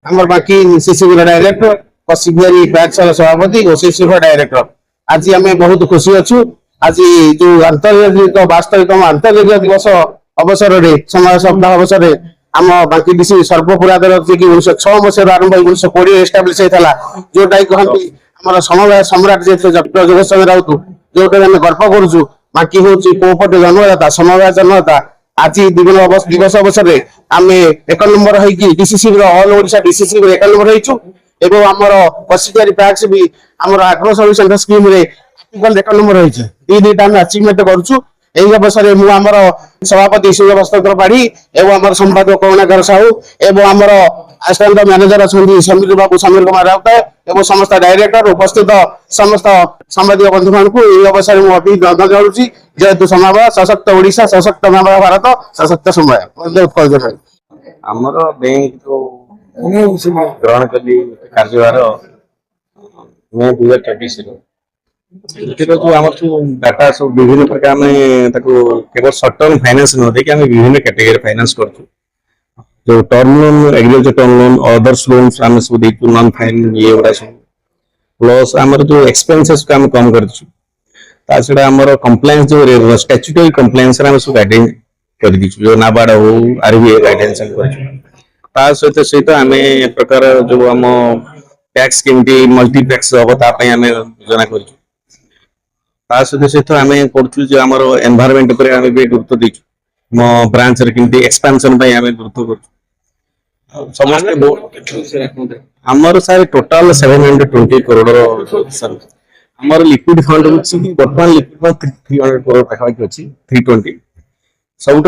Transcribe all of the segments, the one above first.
आमर बाकी CCB director कसिबिहारी पैक्सर सभापति और सीसीबी डायरेक्टर आज आम बहुत खुशी अच्छु। आज जो आंतर्जातिक वास्तविक आंतर्जातिक दिवस अवसर समाज सप्ताह अवसर आम बाकी डीसी सर्वपुरातन जी 1906 मसीह आरंभ 1920 एस्टाब्लीश होता जोटा कहते आम समवाय सम्राट डॉक्टर जोगेश्वर राउत जोटा आम गर्व करुचु बाकी हूँ कोपटे जन्मदाता समवाय जन्मदाता आज दिवस अवसर आम एक number DCC all Odisha DCC एक नंबर एवं आमर कसिबिहारी पैक्स भी आमर आग्रह सर्विस सेंटर स्कीम रे एक नंबर रही दुईटा आम अचिवमेंट करुचु। यही अवसर में आमर सभापति शिव वस्त्र पाढ़ी एवं आम संपादक करुणाकर साहू एवं आमर असिस्टेंट मैनेजर अच्छा समीर बाबू समीर कुमार राउत एवं समस्त डायरेक्टर उपस्थित समस्त सांबादिक बंधु मान यही अवसर में अभिनंदन जनाऊँगी। जेहेतु समवाय सशक्त ओडिशा सशक्त भारत सशक्त समवाय आमर बैंक जो ग्रहण कली कार्यभार मे 2024 जो आम डाटा सब विभिन्न प्रकार केवल सर्ट टर्म फाइनेंस न देखिए आम विभिन्न कैटेगरी फाइनेंस कर जो term loan agriculture term loan others loans आम सब देखु नॉन फाइन ये गुड़ा सब प्लस आमर जो एक्सपेंसेस को आम कम कर छड़ा आमर कंप्लायंस जो स्टैट्यूटरी कंप्लायंस आम सब गाइडलाइन कर दीचु जो नाबार्ड हो आरबीआई गाइडलाइंस कर सहित आम एक प्रकार जो आम टैक्स केमती मल्टीप्लेक्स हम तापाई आम योजना कर सहित आम कर एनवायरनमेंट पर आम भी गुरुत्व देचु मो ब्रांच रे केमती एक्सपेंशन पे आम गुरुत्व कर समस्त आमर सारे टोटल 720 करोड़ सर आमर लिक्विड फंड होची वर्तमान लिक्विड फंड 300 करोड़ पाखापाखि अच्छी 320 सब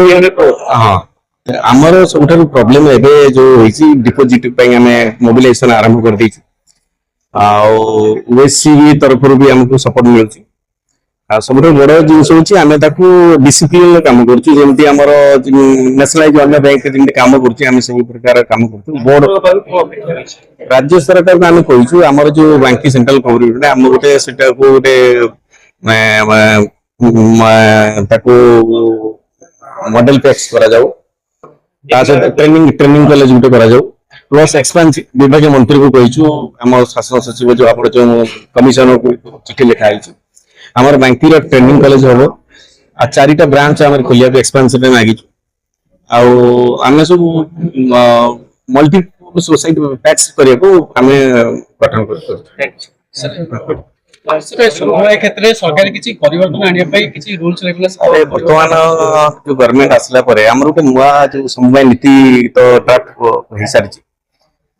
हाँ आमर सब प्रॉब्लम एबे जो होईची डिपोजिट पे आम मोबिलाइजेशन आरंभ कर देची ओएससी तरफ भी हमको सपोर्ट मिलची सब बड़ जिन आम डिसिप्लिन काम करमती नेशनलाइज अन्य बैंक जमी कम कर प्रकार कम कर राज्य सरकार को आम कहूँ आमर जो बांकी सेंट्रल गवर्नमेंट आम गोटे मॉडल टैक्स करा जाऊ ट्रेनिंग कॉलेज गोटे करा जाऊ प्लस एक्सपेंस विभाग मंत्री को कहीचु आम शासन सचिव जो आप कमिशनर को चिठी लिखाई आमर बांकी ट्रेनिंग कॉलेज हम आ 4टा ब्रांच आम खोलिया एक्सपेंशन मागिचु आम सब मल्टी सोसाइटी टैक्स करने को आम गठन कर समवाय क्षेत्र में सरकार किसी परिवर्तन आने पे किसी रूल्स रेगुलेशन वर्तमान जो गवर्नमेंट आसला परे हमर गोटे नुआ जो समवाय नीति तो ड्राफ्ट हो सारी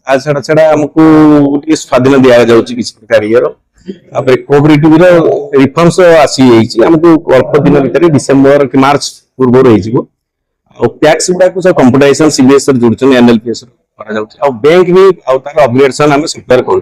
आज छड़ा छड़ा हमको गोटे स्वाधीन दिया जाउची किसी प्रकार ये कोऑपरेटिव रिफॉर्म्स आसी हमको अल्प दिन भीतर डिसेंबर कि मार्च पूर्व रही टैक्स गुड़ा को सब कंप्यूटराइजेशन सीबीएस जोड़छन एनएलपीएस करा जाउची बैंक भी अपग्रेडेशन हम स्वीकार करू।